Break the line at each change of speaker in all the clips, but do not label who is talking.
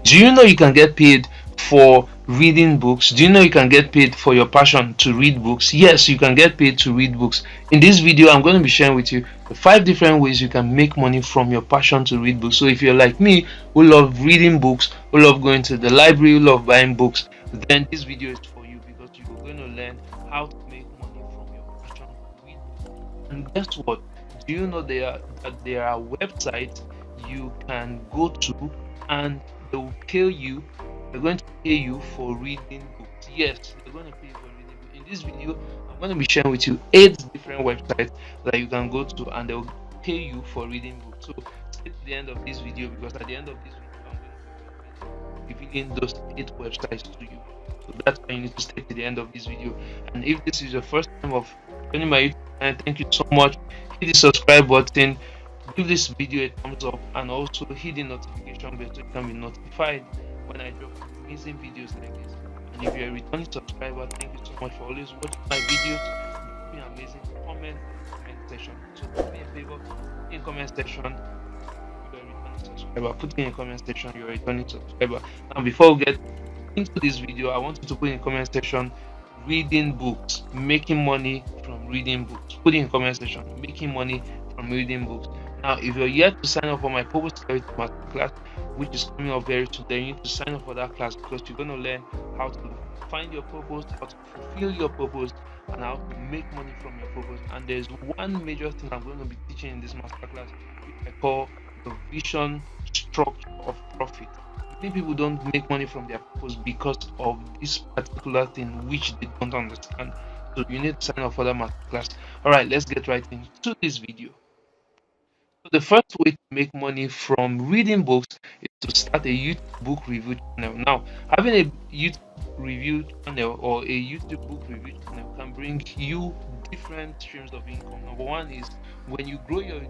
Do you know you can get paid for reading books? Do you know you can get paid for your passion to read books? Yes, you can get paid to read books. In this video, I'm going to be sharing with you the 5 different ways you can make money from your passion to read books. So if you're like me, who love reading books, who love going to the library, who love buying books, then this video is for you, because you're going to learn how to make money from your passion to read books. And guess what? Do you know there are websites you can go to, and they will pay you. They're going to pay you for reading books. Yes, they're going to pay you for reading books. In this video, I'm going to be sharing with you 8 different websites that you can go to, and they'll pay you for reading books. So stay to the end of this video, because at the end of this video, I'm going to be revealing those 8 websites to you. So that's why you need to stay to the end of this video. And if this is your first time of joining my YouTube channel, thank you so much. Hit the subscribe button, give this video a thumbs up, and also hit the notification bell so you can be notified when I drop amazing videos like this. And if you're a returning subscriber, thank you so much for always watching my videos. Drop me an amazing comment in the comment section. So do me a favor, put in the comment section you're a returning subscriber. Put in the comment section you're a returning subscriber. Now before we get into this video, I want you to put in the comment section reading books, making money from reading books. Put in the comment section making money from reading books. Now if you're yet to sign up for my purpose clarity masterclass, which is coming up very soon, then you need to sign up for that class, because you're going to learn how to find your purpose, how to fulfill your purpose, and how to make money from your purpose. And there's one major thing I'm going to be teaching in this masterclass, which I call the vision structure of profit. Many people don't make money from their purpose because of this particular thing which they don't understand. So you need to sign up for that masterclass. All right, let's get right into this video. So the first way to make money from reading books is to start a YouTube book review channel. Now, having a YouTube review channel or a YouTube book review channel can bring you different streams of income. Number one is, when you grow your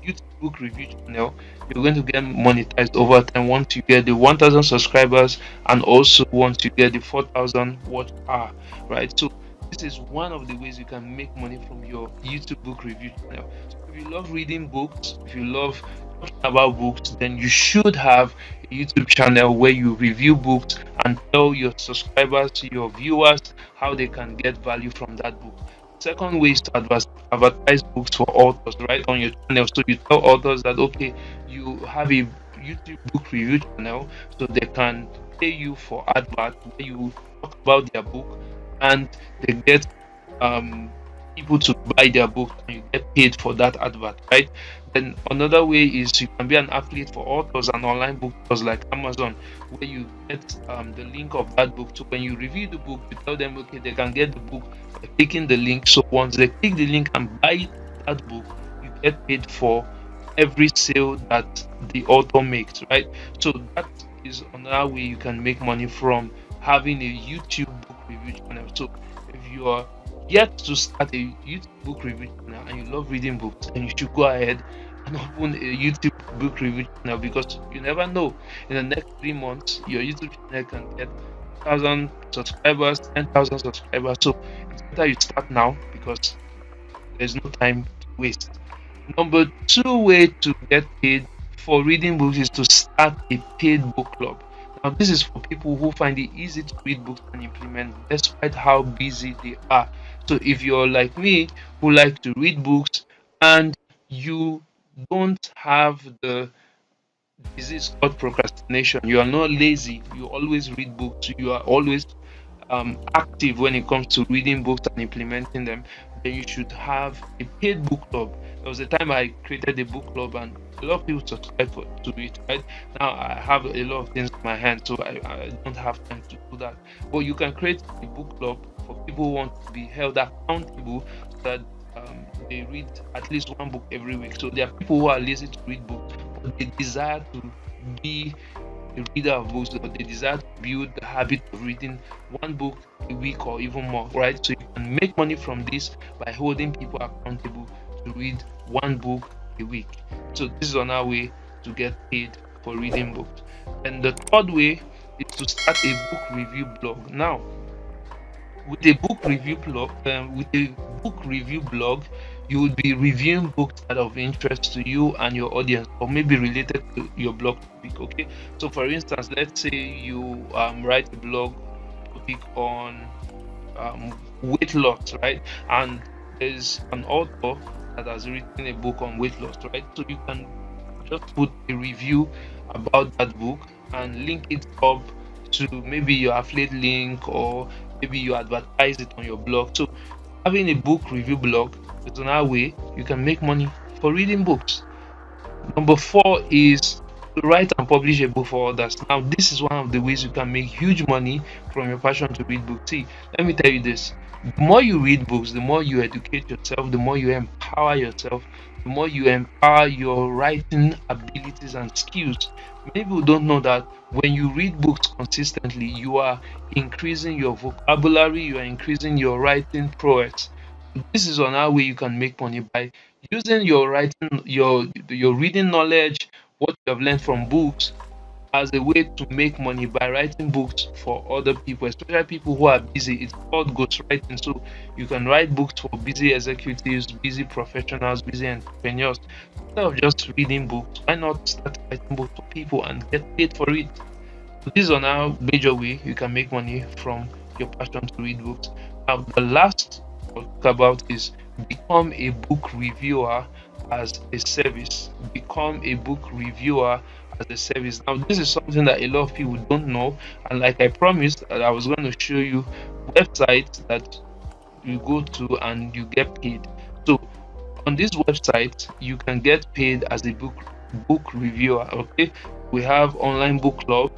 YouTube book review channel, you're going to get monetized over time once you get the 1,000 subscribers, and also once you get the 4,000 watch hour, right? So this is one of the ways you can make money from your YouTube book review channel. So if you love reading books, if you love talking about books, then you should have a YouTube channel where you review books and tell your subscribers, your viewers, how they can get value from that book. Second way is to advertise books for authors right on your channel. So you tell authors that okay, you have a YouTube book review channel, so they can pay you for advert where you talk about their book, and they get um people to buy their book, and you get paid for that advert, right? Then another way is you can be an affiliate for authors and online bookstores like Amazon, where you get the link of that book. So when you review the book, you tell them okay, they can get the book by clicking the link. So once they click the link and buy that book, you get paid for every sale that the author makes, right? So that is another way you can make money from having a YouTube book review channel. So if you are yet to start a YouTube book review channel and you love reading books, then you should go ahead and open a YouTube book review channel, because you never know, in the next 3 months your YouTube channel can get 1,000 subscribers, 10,000 subscribers. So it's better you start now, because there's no time to waste. Number two way to get paid for reading books is to start a paid book club. Now, this is for people who find it easy to read books and implement despite how busy they are. So, if you're like me, who like to read books, and you don't have the disease called procrastination, you are not lazy, you always read books, you are always active when it comes to reading books and implementing them, then you should have a paid book club. There was a time I created a book club, and a lot of people subscribe to it. Right now, I have a lot of things in my hand, so I don't have time to do that. But you can create a book club for people who want to be held accountable, so that they read at least one book every week. So there are people who are lazy to read books, but they desire to be a reader of books, but they desire to build the habit of reading one book a week or even more, right? So you can make money from this by holding people accountable to read one book a week. So this is another way to get paid for reading books. And the third way is to start a book review blog. Now, With a book review blog, you would be reviewing books that are of interest to you and your audience, or maybe related to your blog topic. Okay, so for instance, let's say you write a blog topic on weight loss, right? And there's an author that has written a book on weight loss, right? So you can just put a review about that book and link it up to maybe your affiliate link, or maybe you advertise it on your blog. So having a book review blog is another way you can make money for reading books. Number four is to write and publish a book for others. Now, this is one of the ways you can make huge money from your passion to read books. See, let me tell you this: the more you read books, the more you educate yourself, the more you empower yourself, the more you empower your writing abilities and skills. Many people don't know that when you read books consistently, you are increasing your vocabulary, you are increasing your writing prowess. This is another way you can make money by using your writing, your reading knowledge, what you have learned from books, as a way to make money by writing books for other people, especially people who are busy. It's called ghostwriting. So you can write books for busy executives, busy professionals, busy entrepreneurs. Instead of just reading books, why not start writing books for people and get paid for it? So this is another major way you can make money from your passion to read books. Now, the last I'll talk about is become a book reviewer as a service. Become a book reviewer as a service. Now, this is something that a lot of people don't know, and like I promised, I was going to show you websites that you go to and you get paid. So on this website, you can get paid as a book reviewer. Okay, we have online book club.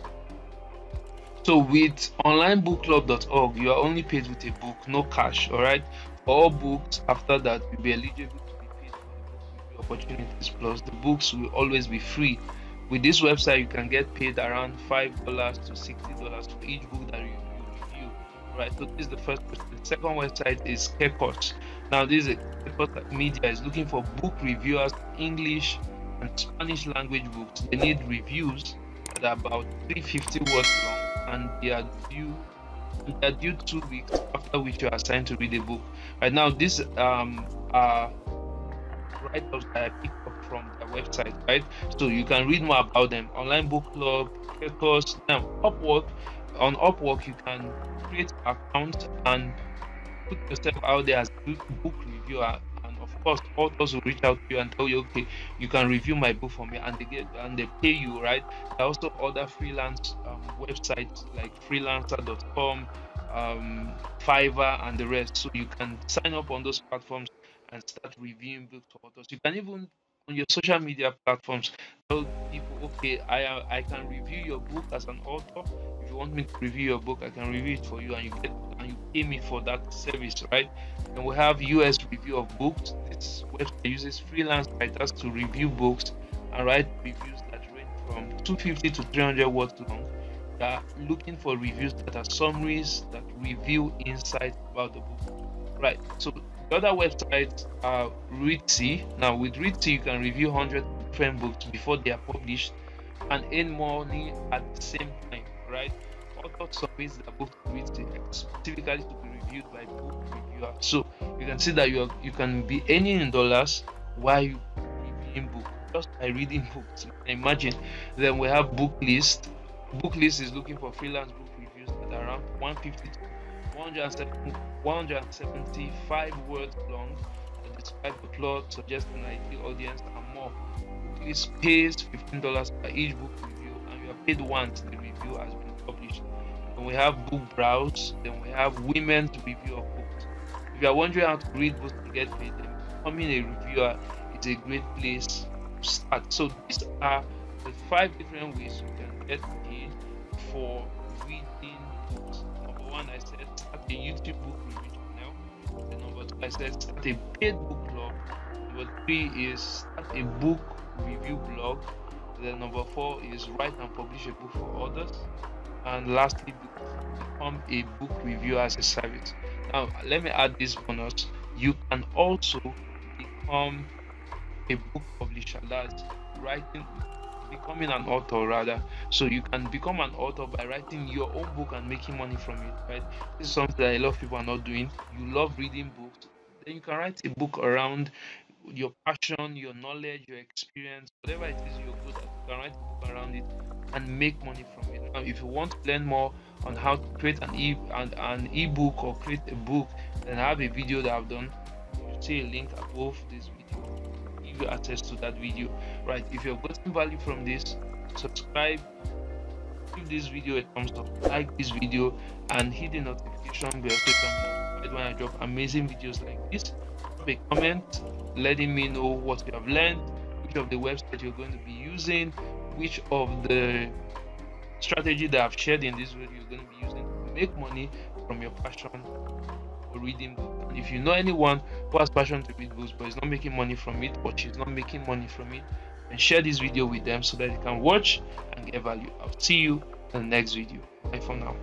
So with onlinebookclub.org, you are only paid with a book, no cash. All right. For all books after that, you'll be eligible to be paid for the book review opportunities. Plus, the books will always be free. With this website, you can get paid around $5 to $60 for each book that you review. Right. So this is the first website. The second website is Kekos. Now, this is Kekos Media is looking for book reviewers, English and Spanish language books. They need reviews that are about 350 words long, and they are due 2 weeks after which you are assigned to read a book. Right now, these are write-ups that I picked up from their website, right? So you can read more about them. Online book club, course. Now, Upwork. On Upwork, you can create an account and put yourself out there as a book reviewer, and of course authors will reach out to you and tell you, okay, you can review my book for me, and they pay you, right? There are also other freelance websites like freelancer.com, Fiverr, and the rest. So you can sign up on those platforms and start reviewing books for authors. You can even on your social media platforms tell people, okay, I can review your book as an author. If you want me to review your book, I can review it for you, and you pay me for that service, right? And we have US review of books. This website uses freelance writers to review books and write reviews that range from 250 to 300 words long. They are looking for reviews that are summaries that reveal insights about the book, right? So the other websites are Readsi. Now with Readsi, you can review 100 different books before they are published and earn money at the same time, right? Author submits their book to Readsi specifically to be reviewed by book reviewers. So you can see that you can be earning in dollars while you reviewing books just by reading books. Imagine. Then we have Booklist. Booklist is looking for freelance book reviews that are around 150 to 175 words long that describe the plot, suggest an ideal audience, and more. Booklist pays $15 per each book review, and you are paid once the review has been published. Then we have Book Browse. Then we have Women's Review of Books. If you are wondering how to read books to get paid, then becoming a reviewer is a great place to start. So these are the 5 different ways you can get paid for reading books. Number one, I said start a YouTube book review channel. Then number two, I said start a paid book blog. Number three is start a book review blog. Then number four is write and publish a book for others. And lastly, become a book reviewer as a service. Now, let me add this bonus. You can also become a book publisher. That's writing becoming an author rather. So you can become an author by writing your own book and making money from it, right? This is something that a lot of people are not doing. You love reading books, then you can write a book around your passion, your knowledge, your experience, whatever it is you're good at. You can write a book around it and make money from it. Now, if you want to learn more on how to create an ebook or create a book, then I have a video that I've done. You see a link above this video, give you access to that video, right? If you're getting value from this, subscribe, give this video a thumbs up, like this video, and hit the notification bell so you can be notified when I drop amazing videos like this. Drop a comment letting me know what you have learned, which of the websites you're going to be using, which of the strategy that I've shared in this video you're going to be using to make money from your passion for reading books. And if you know anyone who has passion to read books but is not making money from it, or she's not making money from it, then share this video with them so that they can watch and get value. I'll see you in the next video. Bye for now.